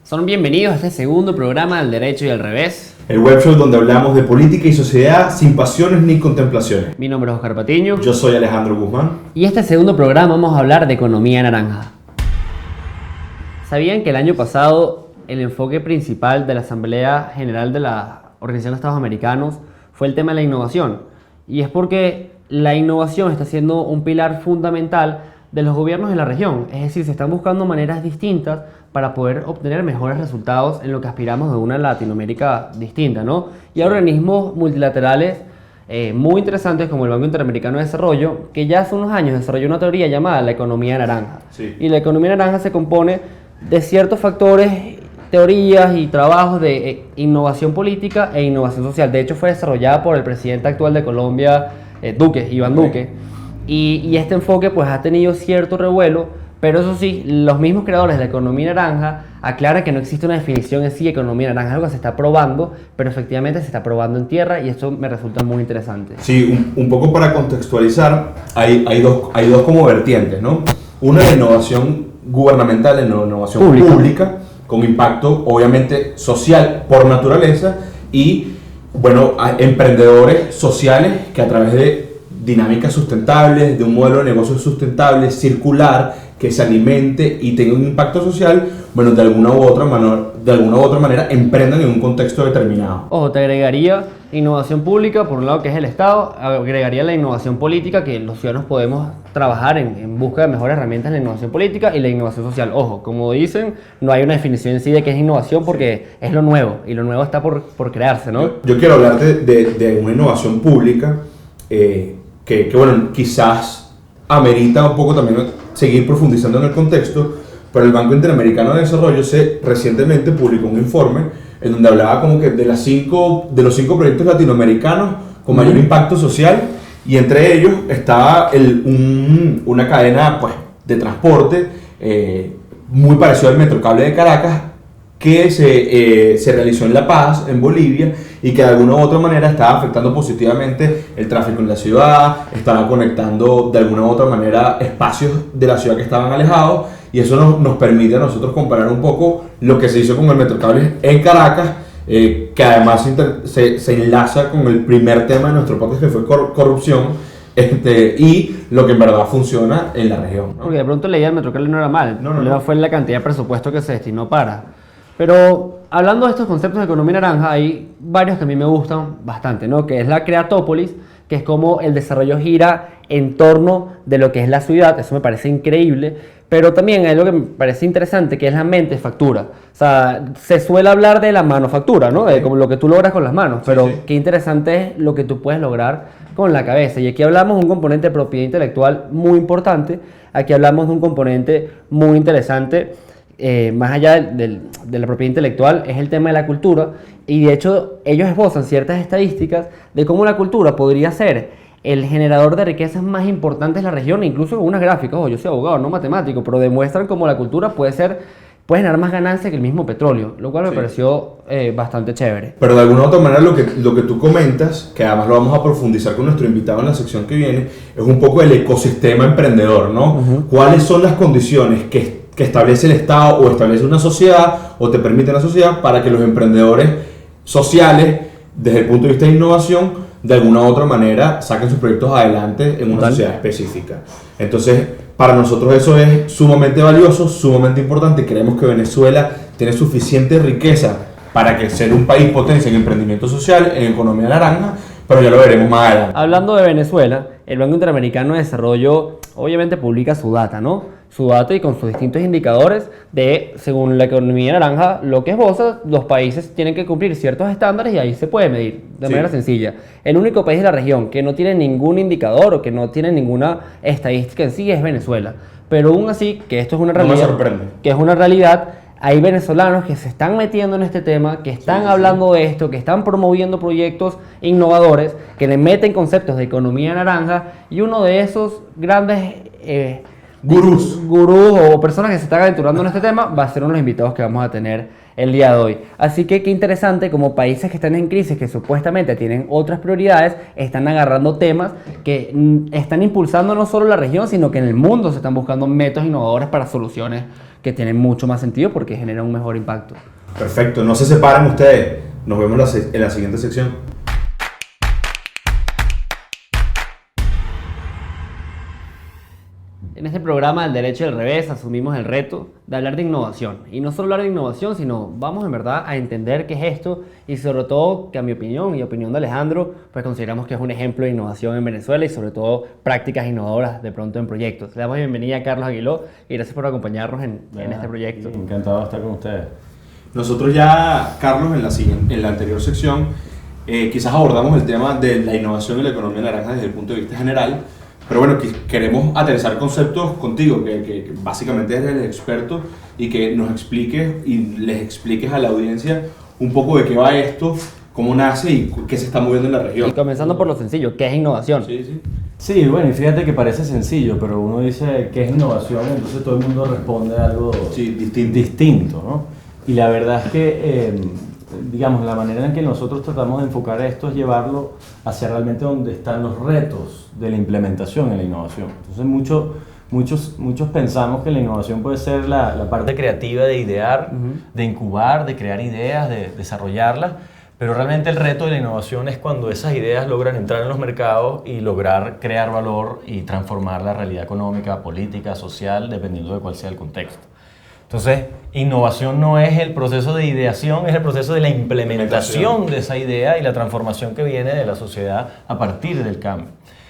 Son bienvenidos a este segundo programa del Derecho y al Revés. El web show donde hablamos de política y sociedad sin pasiones ni contemplaciones. Mi nombre es Oscar Patiño. Yo soy Alejandro Guzmán. Y este segundo programa vamos a hablar de economía naranja. ¿Sabían que el año pasado el enfoque principal de la Asamblea General de la Organización de Estados Americanos fue el tema de la innovación? Y es porque la innovación está siendo un pilar fundamental de los gobiernos de la región. Es decir, se están buscando maneras distintas para poder obtener mejores resultados en lo que aspiramos de una Latinoamérica distinta, ¿no? Y hay organismos multilaterales muy interesantes como el Banco Interamericano de Desarrollo, que ya hace unos años desarrolló una teoría llamada la economía naranja. Sí. Y la economía naranja se compone de ciertos factores, teorías y trabajos de innovación política e innovación social. De hecho, fue desarrollada por el presidente actual de Colombia, Iván Duque. Y este enfoque pues ha tenido cierto revuelo. Pero eso sí, los mismos creadores de la economía naranja aclaran que no existe una definición en sí de economía naranja, es algo que se está probando, pero efectivamente se está probando en tierra y esto me resulta muy interesante. Sí, un poco para contextualizar, hay dos como vertientes, ¿no? Una de innovación gubernamental, de innovación pública, con impacto obviamente social por naturaleza, y bueno, emprendedores sociales que a través de dinámicas sustentables, de un modelo de negocio sustentable, circular, que se alimente y tenga un impacto social, bueno, de alguna u otra manera emprendan en un contexto determinado. Ojo, te agregaría innovación pública, por un lado que es el Estado, agregaría la innovación política, que los ciudadanos podemos trabajar en busca de mejores herramientas en la innovación política, y la innovación social. Ojo, como dicen, no hay una definición en sí de qué es innovación porque es lo nuevo, y lo nuevo está por crearse, ¿no? Yo quiero hablarte de una innovación pública que bueno, quizás amerita un poco también seguir profundizando en el contexto, pero el Banco Interamericano de Desarrollo recientemente publicó un informe en donde hablaba como que de los 5 proyectos latinoamericanos con mayor impacto social, y entre ellos estaba una cadena pues, de transporte muy parecido al Metrocable de Caracas, que se realizó en La Paz, en Bolivia, y que de alguna u otra manera estaba afectando positivamente el tráfico en la ciudad, estaba conectando de alguna u otra manera espacios de la ciudad que estaban alejados, y eso nos permite a nosotros comparar un poco lo que se hizo con el Metrocable en Caracas, que además se enlaza con el primer tema de nuestro podcast, que fue corrupción, y lo que en verdad funciona en la región, ¿no? Porque de pronto leía el Metrocable no era mal, el problema fue la cantidad de presupuesto que se destinó para. Pero hablando de estos conceptos de economía naranja, hay varios que a mí me gustan bastante, ¿no? Que es la Creatópolis, que es como el desarrollo gira en torno de lo que es la ciudad. Eso me parece increíble, pero también hay algo que me parece interesante, que es la mentefactura. O sea, se suele hablar de la manufactura, ¿no? De como lo que tú logras con las manos, pero qué interesante es lo que tú puedes lograr con la cabeza. Y aquí hablamos de un componente de propiedad intelectual muy importante, aquí hablamos de un componente muy interesante. Más allá de la propiedad intelectual, es el tema de la cultura, y de hecho ellos esbozan ciertas estadísticas de cómo la cultura podría ser el generador de riquezas más importantes de la región, incluso con unas gráficas. Yo soy abogado, no matemático, pero demuestran cómo la cultura puede generar más ganancia que el mismo petróleo, lo cual me pareció bastante chévere. Pero de alguna u otra manera lo que tú comentas, que además lo vamos a profundizar con nuestro invitado en la sección que viene, es un poco el ecosistema emprendedor, ¿no? ¿Cuáles son las condiciones que establece el Estado o establece una sociedad o te permite la sociedad para que los emprendedores sociales, desde el punto de vista de innovación, de alguna u otra manera saquen sus proyectos adelante en una sociedad específica? Entonces, para nosotros eso es sumamente valioso, sumamente importante, y creemos que Venezuela tiene suficiente riqueza para que ser un país potencia en emprendimiento social, en economía naranja, pero ya lo veremos más adelante. Hablando de Venezuela, el Banco Interamericano de Desarrollo obviamente publica su data, ¿no? Su data, y con sus distintos indicadores de, según la economía naranja, lo que esboza, los países tienen que cumplir ciertos estándares y ahí se puede medir de manera sencilla. El único país de la región que no tiene ningún indicador o que no tiene ninguna estadística en sí es Venezuela. Pero aún así, que esto es una realidad, no me sorprende. Que es una realidad, hay venezolanos que se están metiendo en este tema, que están hablando de esto, que están promoviendo proyectos innovadores, que le meten conceptos de economía naranja, y uno de esos grandes gurús o personas que se están aventurando en este tema va a ser uno de los invitados que vamos a tener el día de hoy. Así que qué interesante como países que están en crisis, que supuestamente tienen otras prioridades, están agarrando temas que están impulsando no solo la región, sino que en el mundo se están buscando métodos innovadores para soluciones que tienen mucho más sentido porque generan un mejor impacto. Perfecto, no se separen ustedes. Nos vemos en la siguiente sección. En este programa del Derecho y del Revés asumimos el reto de hablar de innovación. Y no solo hablar de innovación, sino vamos en verdad a entender qué es esto y sobre todo que a mi opinión y opinión de Alejandro, pues consideramos que es un ejemplo de innovación en Venezuela y sobre todo prácticas innovadoras de pronto en proyectos. Le damos bienvenida a Carlos Aguiló y gracias por acompañarnos en este proyecto. Encantado de estar con ustedes. Nosotros ya, Carlos, en la anterior sección, quizás abordamos el tema de la innovación y la economía naranja desde el punto de vista general. Pero bueno, queremos aterrizar conceptos contigo, que básicamente eres el experto y que nos expliques y les expliques a la audiencia un poco de qué va esto, cómo nace y qué se está moviendo en la región. Y comenzando por lo sencillo, ¿qué es innovación? Sí, bueno, y fíjate que parece sencillo, pero uno dice qué es innovación, entonces todo el mundo responde algo distinto, ¿no? Y la verdad es que, digamos, la manera en que nosotros tratamos de enfocar esto es llevarlo hacia realmente donde están los retos de la implementación en la innovación. Entonces muchos pensamos que la innovación puede ser la parte creativa de idear, de incubar, de crear ideas, de desarrollarlas, pero realmente el reto de la innovación es cuando esas ideas logran entrar en los mercados y lograr crear valor y transformar la realidad económica, política, social, dependiendo de cuál sea el contexto. Entonces, innovación no es el proceso de ideación, es el proceso de la implementación de esa idea y la transformación que viene de la sociedad a partir del cambio.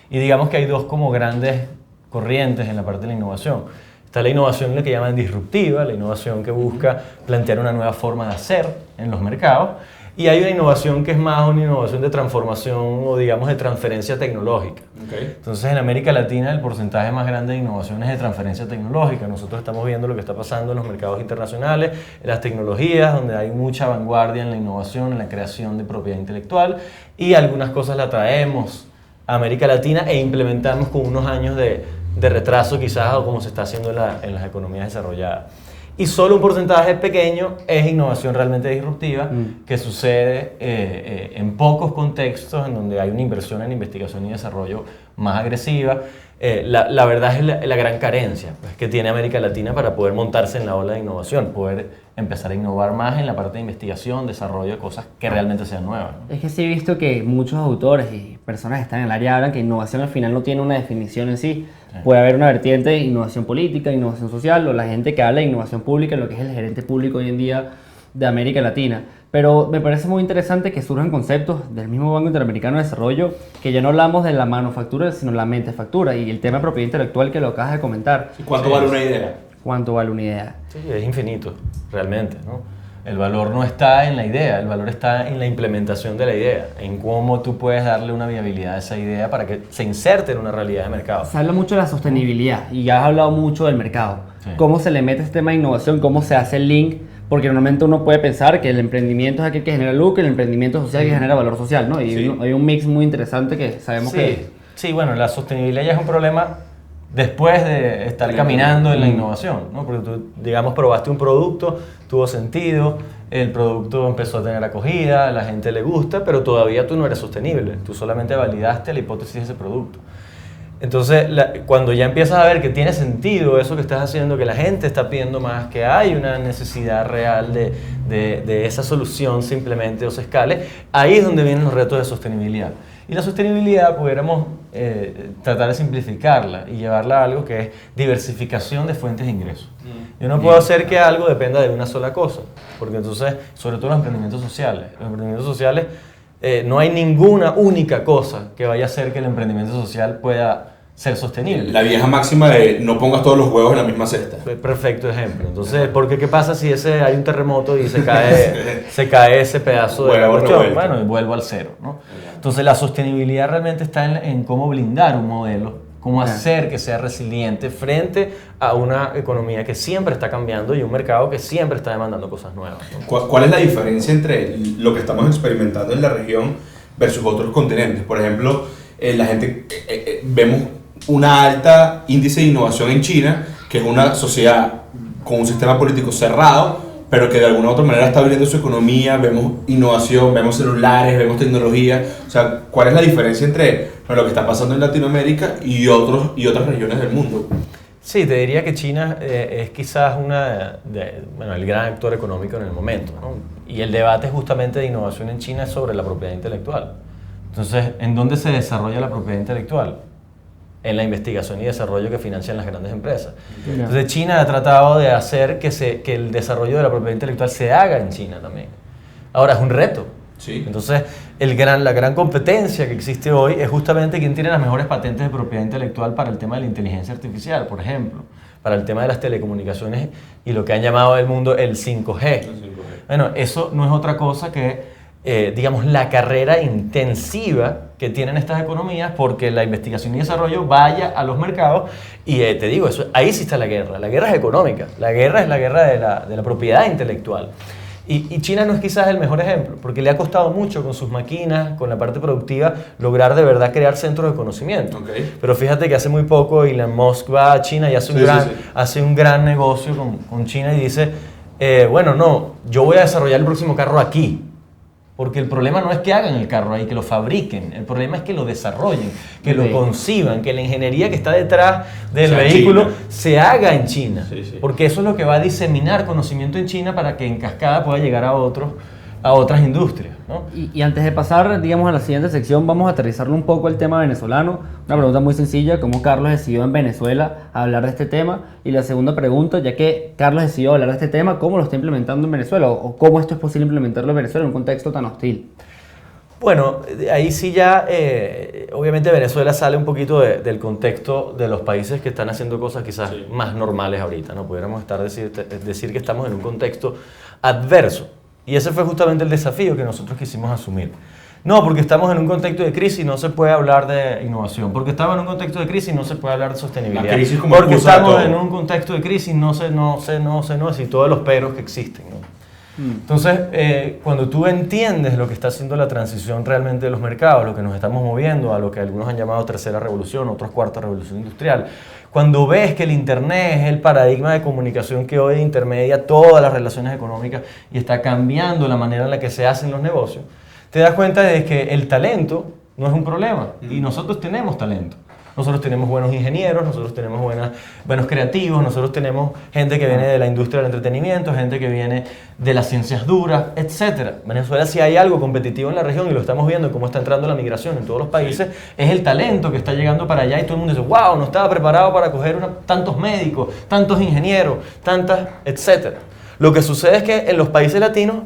Y digamos que hay dos como grandes corrientes en la parte de la innovación. Está la innovación lo que llaman disruptiva, la innovación que busca plantear una nueva forma de hacer en los mercados. Y hay una innovación que es más una innovación de transformación o digamos de transferencia tecnológica. Okay. Entonces en América Latina el porcentaje más grande de innovación es de transferencia tecnológica. Nosotros estamos viendo lo que está pasando en los mercados internacionales, en las tecnologías, donde hay mucha vanguardia en la innovación, en la creación de propiedad intelectual y algunas cosas las traemos a América Latina e implementamos con unos años de retraso quizás o como se está haciendo en las economías desarrolladas. Y solo un porcentaje pequeño es innovación realmente disruptiva que sucede en pocos contextos en donde hay una inversión en investigación y desarrollo más agresiva. La verdad es la gran carencia pues, que tiene América Latina para poder montarse en la ola de innovación, poder empezar a innovar más en la parte de investigación, desarrollo de cosas que realmente sean nuevas, ¿no? Es que sí he visto que muchos autores y personas que están en el área hablan que innovación al final no tiene una definición en sí. Puede haber una vertiente de innovación política, innovación social o la gente que habla de innovación pública, lo que es el gerente público hoy en día de América Latina. Pero me parece muy interesante que surjan conceptos del mismo Banco Interamericano de Desarrollo que ya no hablamos de la manufactura, sino la mentefactura y el tema de propiedad intelectual que lo acabas de comentar. ¿Cuánto vale una idea? ¿Cuánto vale una idea? Sí, es infinito, realmente, ¿no? El valor no está en la idea, el valor está en la implementación de la idea, en cómo tú puedes darle una viabilidad a esa idea para que se inserte en una realidad de mercado. Se habla mucho de la sostenibilidad y ya has hablado mucho del mercado. Sí. ¿Cómo se le mete este tema de innovación? ¿Cómo se hace el link? Porque normalmente uno puede pensar que el emprendimiento es aquel que genera lucro y el emprendimiento social que genera valor social, ¿no? Y hay un mix muy interesante que sabemos que... Sí, bueno, la sostenibilidad ya es un problema después de estar caminando en la innovación, ¿no? Porque tú, digamos, probaste un producto, tuvo sentido, el producto empezó a tener acogida, a la gente le gusta, pero todavía tú no eres sostenible, tú solamente validaste la hipótesis de ese producto. Entonces, cuando ya empiezas a ver que tiene sentido eso que estás haciendo, que la gente está pidiendo más, que hay una necesidad real de esa solución simplemente o se escale, ahí es donde vienen los retos de sostenibilidad. Y la sostenibilidad pudiéramos tratar de simplificarla y llevarla a algo que es diversificación de fuentes de ingresos. Yo no puedo hacer que algo dependa de una sola cosa, porque entonces, sobre todo los emprendimientos sociales, no hay ninguna única cosa que vaya a hacer que el emprendimiento social pueda ser sostenible. La vieja máxima de no pongas todos los huevos en la misma cesta. Perfecto ejemplo. Entonces, porque ¿qué pasa si hay un terremoto y se cae ese pedazo de colchón? Bueno, y vuelvo al cero, ¿no? Entonces, la sostenibilidad realmente está en cómo blindar un modelo, cómo hacer que sea resiliente frente a una economía que siempre está cambiando y un mercado que siempre está demandando cosas nuevas, ¿no? ¿Cuál es la diferencia entre lo que estamos experimentando en la región versus otros continentes? Por ejemplo, la gente, vemos una alta índice de innovación en China, que es una sociedad con un sistema político cerrado, pero que de alguna u otra manera está abriendo su economía, vemos innovación, vemos celulares, vemos tecnología. O sea, ¿cuál es la diferencia entre lo que está pasando en Latinoamérica y otras regiones del mundo? Sí, te diría que China es quizás el gran actor económico en el momento, ¿no? Y el debate justamente de innovación en China es sobre la propiedad intelectual. Entonces, ¿en dónde se desarrolla la propiedad intelectual? En la investigación y desarrollo que financian las grandes empresas. Entonces, China ha tratado de hacer que el desarrollo de la propiedad intelectual se haga en China también. Ahora, es un reto. Sí. Entonces, la gran competencia que existe hoy es justamente quién tiene las mejores patentes de propiedad intelectual para el tema de la inteligencia artificial, por ejemplo, para el tema de las telecomunicaciones y lo que han llamado el mundo el 5G. Bueno, eso no es otra cosa que, digamos, la carrera intensiva que tienen estas economías porque la investigación y desarrollo vaya a los mercados y te digo, ahí sí está la guerra es económica, la guerra es la guerra de la propiedad intelectual. Y China no es quizás el mejor ejemplo, porque le ha costado mucho con sus máquinas, con la parte productiva, lograr de verdad crear centros de conocimiento. Pero fíjate que hace muy poco Elon Musk va a China y hace un gran negocio con China y dice, yo voy a desarrollar el próximo carro aquí. Porque el problema no es que hagan el carro ahí, que lo fabriquen. El problema es que lo desarrollen, que lo conciban, que la ingeniería que está detrás del vehículo se haga en China. Porque eso es lo que va a diseminar conocimiento en China para que en cascada pueda llegar a otras industrias, ¿no? Y antes de pasar, digamos, a la siguiente sección, vamos a aterrizarlo un poco el tema venezolano. Una pregunta muy sencilla, ¿cómo Carlos decidió en Venezuela hablar de este tema? Y la segunda pregunta, ya que Carlos decidió hablar de este tema, ¿cómo lo está implementando en Venezuela? ¿O cómo esto es posible implementarlo en Venezuela en un contexto tan hostil? Bueno, ahí sí ya, obviamente Venezuela sale un poquito del contexto de los países que están haciendo cosas quizás más normales ahorita, ¿no? Pudiéramos decir que estamos en un contexto adverso. Y ese fue justamente el desafío que nosotros quisimos asumir. No, porque estamos en un contexto de crisis no se puede hablar de innovación. Porque estamos en un contexto de crisis no se puede hablar de sostenibilidad. Porque estamos en un contexto de crisis no sé, y todos los peros que existen, ¿no? Entonces, cuando tú entiendes lo que está haciendo la transición realmente de los mercados, lo que nos estamos moviendo a lo que algunos han llamado tercera revolución, otros cuarta revolución industrial, cuando ves que el Internet es el paradigma de comunicación que hoy intermedia todas las relaciones económicas y está cambiando la manera en la que se hacen los negocios, te das cuenta de que el talento no es un problema y nosotros tenemos talento. Nosotros tenemos buenos ingenieros, nosotros tenemos buenos creativos, nosotros tenemos gente que viene de la industria del entretenimiento, gente que viene de las ciencias duras, etc. Venezuela, si hay algo competitivo en la región, y lo estamos viendo cómo está entrando la migración en todos los países, es el talento que está llegando para allá y todo el mundo dice, wow, no estaba preparado para coger tantos médicos, tantos ingenieros, etc. Lo que sucede es que en los países latinos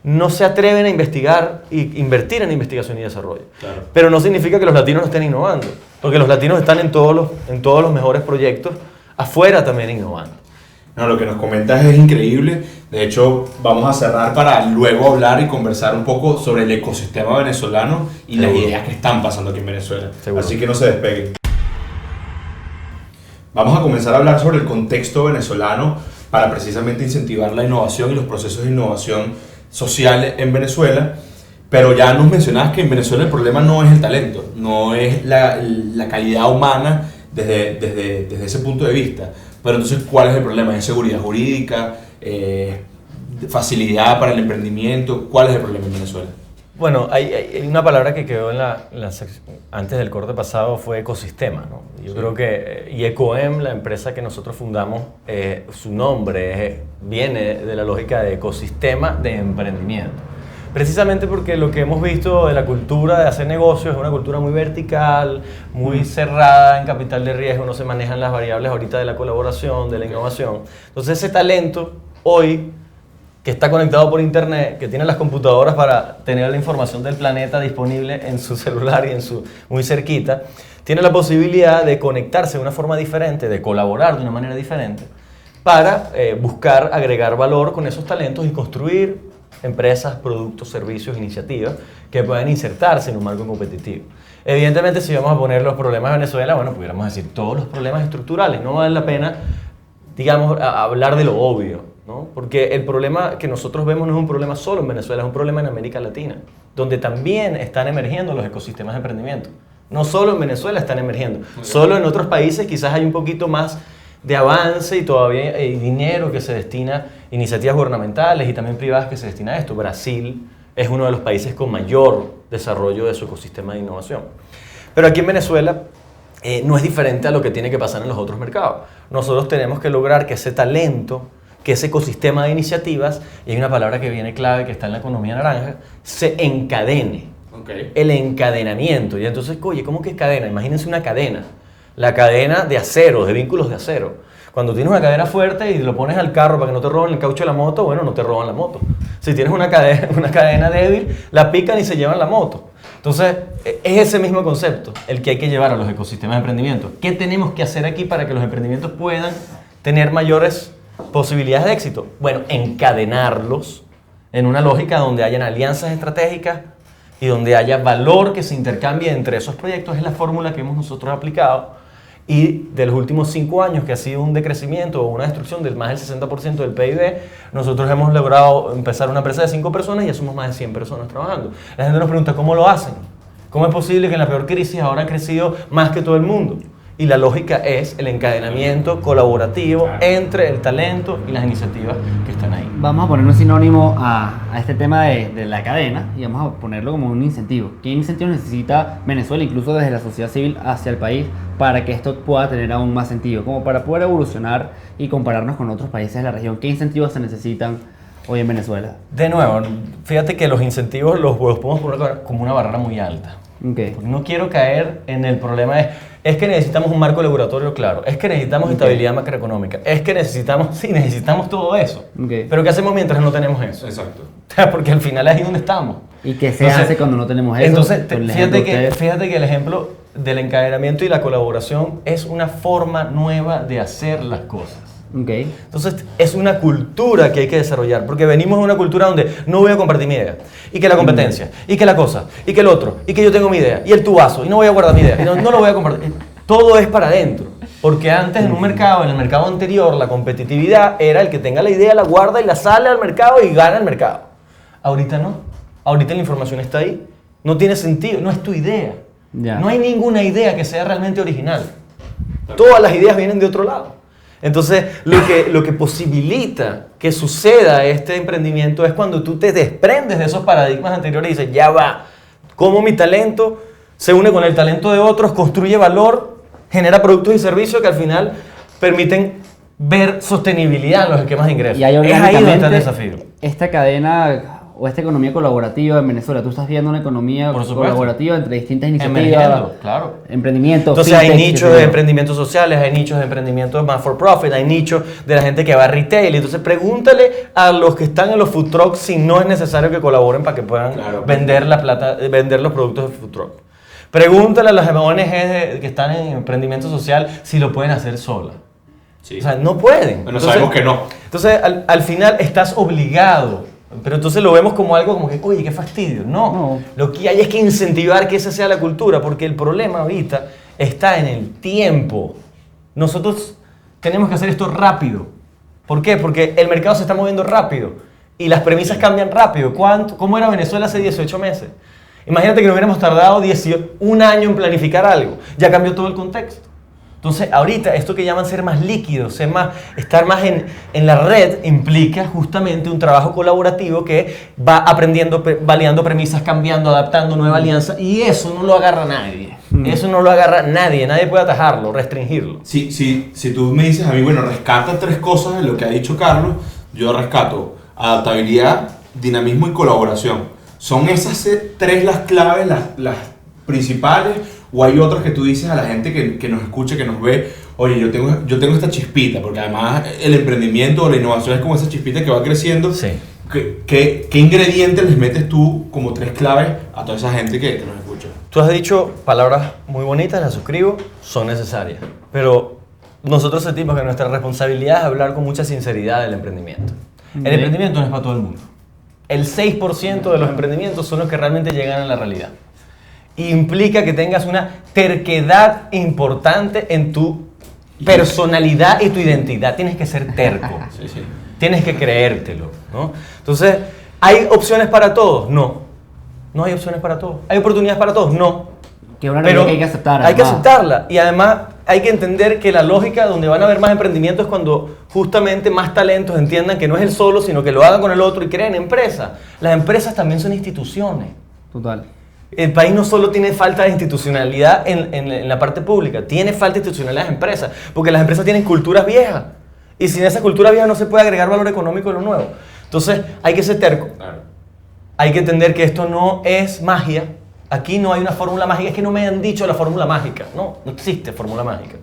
no se atreven a investigar e invertir en investigación y desarrollo. Claro. Pero no significa que los latinos no estén innovando, porque los latinos están en todos los mejores proyectos, afuera también innovando. No, lo que nos comentas es increíble. De hecho, vamos a cerrar para luego hablar y conversar un poco sobre el ecosistema venezolano y las ideas que están pasando aquí en Venezuela. Seguro. Así que no se despeguen. Vamos a comenzar a hablar sobre el contexto venezolano para precisamente incentivar la innovación y los procesos de innovación social en Venezuela, pero ya nos mencionabas que en Venezuela el problema no es el talento, no es la calidad humana desde ese punto de vista. Pero entonces, ¿cuál es el problema? ¿Es seguridad jurídica? ¿Facilidad para el emprendimiento? ¿Cuál es el problema en Venezuela? Bueno, hay una palabra que quedó antes del corte pasado, fue ecosistema, ¿no? Yo creo que Ecoem, la empresa que nosotros fundamos, su nombre viene de la lógica de ecosistema de emprendimiento. Precisamente porque lo que hemos visto de la cultura de hacer negocios es una cultura muy vertical, muy cerrada en capital de riesgo, no se manejan las variables ahorita de la colaboración, de la innovación. Entonces ese talento hoy, que está conectado por internet, que tiene las computadoras para tener la información del planeta disponible en su celular y muy cerquita, tiene la posibilidad de conectarse de una forma diferente, de colaborar de una manera diferente, para buscar agregar valor con esos talentos y construir empresas, productos, servicios, iniciativas que puedan insertarse en un marco competitivo. Evidentemente, si vamos a poner los problemas de Venezuela, bueno, pudiéramos decir todos los problemas estructurales, no vale la pena, digamos, hablar de lo obvio, ¿no? Porque el problema que nosotros vemos no es un problema solo en Venezuela, es un problema en América Latina, donde también están emergiendo los ecosistemas de emprendimiento. No solo en Venezuela están emergiendo, solo en otros países quizás hay un poquito más de avance y todavía hay dinero que se destina a iniciativas gubernamentales y también privadas que se destina a esto. Brasil es uno de los países con mayor desarrollo de su ecosistema de innovación. Pero aquí en Venezuela no es diferente a lo que tiene que pasar en los otros mercados. Nosotros tenemos que lograr que ese talento, que ese ecosistema de iniciativas, y hay una palabra que viene clave que está en la economía naranja, se encadene. Okay. El encadenamiento. Y entonces, oye, ¿cómo que cadena? Imagínense una cadena. La cadena de acero, de vínculos de acero. Cuando tienes una cadena fuerte y lo pones al carro para que no te roben el caucho de la moto, bueno, no te roban la moto. Si tienes una cadena débil, la pican y se llevan la moto. Entonces, es ese mismo concepto el que hay que llevar a los ecosistemas de emprendimiento. ¿Qué tenemos que hacer aquí para que los emprendimientos puedan tener mayores posibilidades de éxito? Bueno, encadenarlos en una lógica donde hayan alianzas estratégicas y donde haya valor que se intercambie entre esos proyectos. Es la fórmula que hemos nosotros aplicado. Y de los últimos 5 años, que ha sido un decrecimiento o una destrucción del más del 60% del PIB, nosotros hemos logrado empezar una empresa de 5 personas y ya somos más de 100 personas trabajando. La gente nos pregunta, ¿cómo lo hacen? ¿Cómo es posible que en la peor crisis ahora han crecido más que todo el mundo? Y la lógica es el encadenamiento colaborativo entre el talento y las iniciativas que están ahí. Vamos a poner un sinónimo a este tema de la cadena y vamos a ponerlo como un incentivo. ¿Qué incentivos necesita Venezuela, incluso desde la sociedad civil hacia el país, para que esto pueda tener aún más sentido? Como para poder evolucionar y compararnos con otros países de la región. ¿Qué incentivos se necesitan hoy en Venezuela? De nuevo, fíjate que los incentivos los podemos poner como una barrera muy alta. Okay. Porque no quiero caer en el problema es que necesitamos un marco regulatorio claro, es que necesitamos estabilidad macroeconómica, es que necesitamos todo eso. Okay. Pero ¿qué hacemos mientras no tenemos eso? Exacto. Porque al final es ahí donde estamos. ¿Y qué se hace cuando no tenemos eso? Entonces, Con el fíjate ejemplo que el ejemplo del encadenamiento y la colaboración es una forma nueva de hacer las cosas. Okay. Entonces es una cultura que hay que desarrollar, porque venimos de una cultura donde no voy a compartir mi idea, y que la competencia, y que la cosa, y que el otro, y que yo tengo mi idea, y el tu vaso, y no voy a guardar mi idea, y no lo voy a compartir. Todo es para adentro, porque antes en un mercado, en el mercado anterior, la competitividad era el que tenga la idea, la guarda y la sale al mercado y gana el mercado. Ahorita no, ahorita la información está ahí, no tiene sentido, no es tu idea. Ya. No hay ninguna idea que sea realmente original. Todas las ideas vienen de otro lado. Entonces, lo que posibilita que suceda este emprendimiento es cuando tú te desprendes de esos paradigmas anteriores y dices, ya va, cómo mi talento se une con el talento de otros, construye valor, genera productos y servicios que al final permiten ver sostenibilidad en los esquemas de ingresos. Y hay es ahí donde está el orgánicamente desafío. esta cadena o esta economía colaborativa en Venezuela. Tú estás viendo una economía Por supuesto. colaborativa entre distintas iniciativas, Emergiendo, claro. emprendimientos. Entonces hay fintech, nichos de emprendimientos sociales, hay nichos de emprendimientos más for profit, hay nichos de la gente que va a retail. Entonces pregúntale a los que están en los food trucks si no es necesario que colaboren para que puedan vender vender los productos de food truck. Pregúntale a las ONGs que están en emprendimiento social si lo pueden hacer sola. Sí. O sea, no pueden. Bueno, sabemos que no. Entonces al final estás obligado. Pero entonces lo vemos como algo como que, oye, qué fastidio. No, lo que hay es que incentivar que esa sea la cultura, porque el problema ahorita está en el tiempo. Nosotros tenemos que hacer esto rápido. ¿Por qué? Porque el mercado se está moviendo rápido y las premisas cambian rápido. ¿Cómo era Venezuela hace 18 meses? Imagínate que no hubiéramos tardado un año en planificar algo. Ya cambió todo el contexto. Entonces, ahorita, esto que llaman ser más líquidos, estar más en la red, implica justamente un trabajo colaborativo que va aprendiendo, validando premisas, cambiando, adaptando, nueva alianza, y eso no lo agarra nadie. Eso no lo agarra nadie puede atajarlo, restringirlo. Si tú me dices a mí, bueno, rescata 3 cosas de lo que ha dicho Carlos, yo rescato adaptabilidad, dinamismo y colaboración. ¿Son esas 3 las claves, las principales? ¿O hay otras que tú dices a la gente que nos escucha, que nos ve, oye, yo tengo esta chispita? Porque además el emprendimiento o la innovación es como esa chispita que va creciendo. Sí. ¿Qué ingredientes les metes tú como 3 claves a toda esa gente que nos escucha? Tú has dicho palabras muy bonitas, las suscribo, son necesarias. Pero nosotros sentimos que nuestra responsabilidad es hablar con mucha sinceridad del emprendimiento. El emprendimiento no es para todo el mundo. El 6% de los emprendimientos son los que realmente llegan a la realidad. Implica que tengas una terquedad importante en tu personalidad y tu identidad. Tienes que ser terco. Sí. Tienes que creértelo, ¿no? Entonces, ¿hay opciones para todos? No. No hay opciones para todos. ¿Hay oportunidades para todos? No. Que es una realidad que hay que aceptar. Hay que además. aceptarla. Y además hay que entender que la lógica donde van a haber más emprendimientos es cuando justamente más talentos entiendan que no es el solo, sino que lo hagan con el otro y creen empresas. Las empresas también son instituciones. Total. El país no solo tiene falta de institucionalidad en la parte pública, tiene falta de institucionalidad en las empresas, porque las empresas tienen culturas viejas. Y sin esa cultura vieja no se puede agregar valor económico a lo nuevo. Entonces hay que ser terco. Hay que entender que esto no es magia. Aquí no hay una fórmula mágica. Es que no me han dicho la fórmula mágica. No existe fórmula mágica.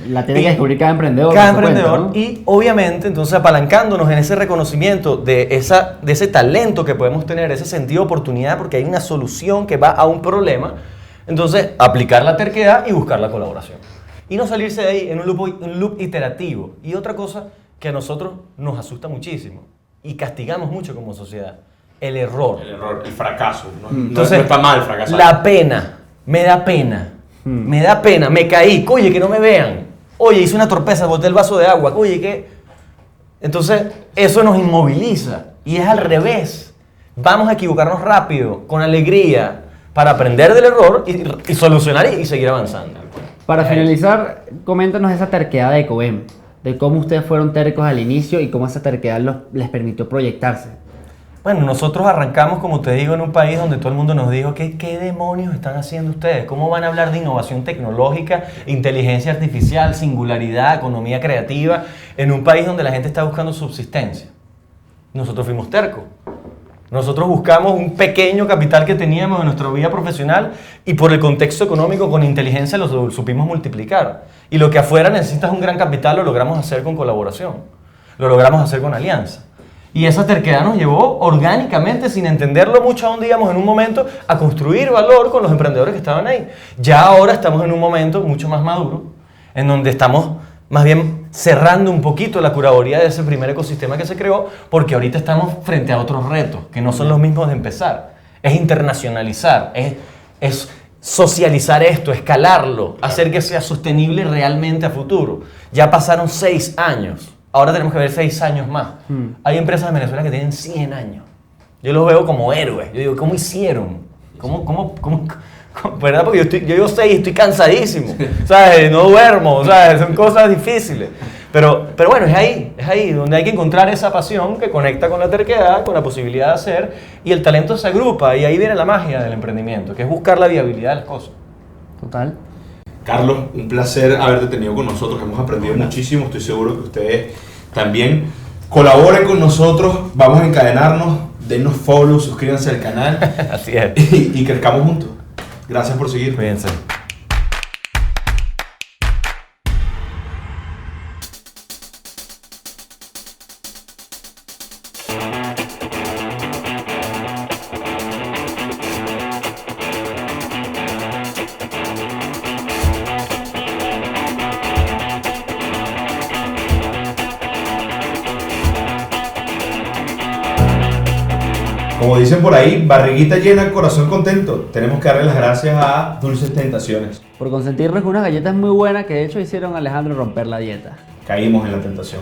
La tiene que descubrir cada emprendedor. Cada por su emprendedor. cuenta, ¿no? Y obviamente, entonces apalancándonos en ese reconocimiento de ese talento que podemos tener, ese sentido de oportunidad, porque hay una solución que va a un problema, entonces aplicar la terquedad y buscar la colaboración. Y no salirse de ahí en un loop iterativo. Y otra cosa que a nosotros nos asusta muchísimo y castigamos mucho como sociedad, el error. El error, el fracaso. Entonces, no está mal fracasar. La pena, me da pena. Me da pena, me caí, oye, que no me vean. Oye, hice una torpeza, boté el vaso de agua, oye, ¿qué? Entonces, eso nos inmoviliza y es al revés. Vamos a equivocarnos rápido, con alegría, para aprender del error y solucionar y seguir avanzando. Para finalizar, coméntanos esa terquedad de Ecovem, de cómo ustedes fueron tercos al inicio y cómo esa terquedad les permitió proyectarse. Bueno, nosotros arrancamos, como te digo, en un país donde todo el mundo nos dijo que ¿qué demonios están haciendo ustedes? ¿Cómo van a hablar de innovación tecnológica, inteligencia artificial, singularidad, economía creativa, en un país donde la gente está buscando subsistencia? Nosotros fuimos tercos. Nosotros buscamos un pequeño capital que teníamos en nuestra vida profesional y por el contexto económico con inteligencia lo supimos multiplicar. Y lo que afuera necesitas un gran capital lo logramos hacer con colaboración, lo logramos hacer con alianza. Y esa terquedad nos llevó orgánicamente, sin entenderlo mucho a dónde íbamos en un momento, a construir valor con los emprendedores que estaban ahí. Ya ahora estamos en un momento mucho más maduro, en donde estamos más bien cerrando un poquito la curaduría de ese primer ecosistema que se creó, porque ahorita estamos frente a otros retos, que no son los mismos de empezar. Es internacionalizar, es socializar esto, escalarlo, hacer que sea sostenible realmente a futuro. Ya pasaron 6 años. Ahora tenemos que ver 6 años más. Hay empresas en Venezuela que tienen 100 años. Yo los veo como héroes. Yo digo, ¿cómo hicieron? ¿Cómo? ¿Verdad? Porque yo llevo 6 y estoy cansadísimo. ¿Sabes? No duermo. ¿Sabes? Son cosas difíciles. Pero bueno, es ahí donde hay que encontrar esa pasión que conecta con la terquedad, con la posibilidad de hacer, y el talento se agrupa. Y ahí viene la magia del emprendimiento, que es buscar la viabilidad de las cosas. Total. Carlos, un placer haberte tenido con nosotros, hemos aprendido muchísimo, estoy seguro que ustedes también. Colaboren con nosotros, vamos a encadenarnos, denos follow, suscríbanse al canal. Así es. Y crezcamos juntos. Gracias por seguir. Cuídense. Como dicen por ahí, barriguita llena, corazón contento. Tenemos que darle las gracias a Dulces Tentaciones. Por consentirnos con unas galletas muy buenas que de hecho hicieron a Alejandro romper la dieta. Caímos en la tentación.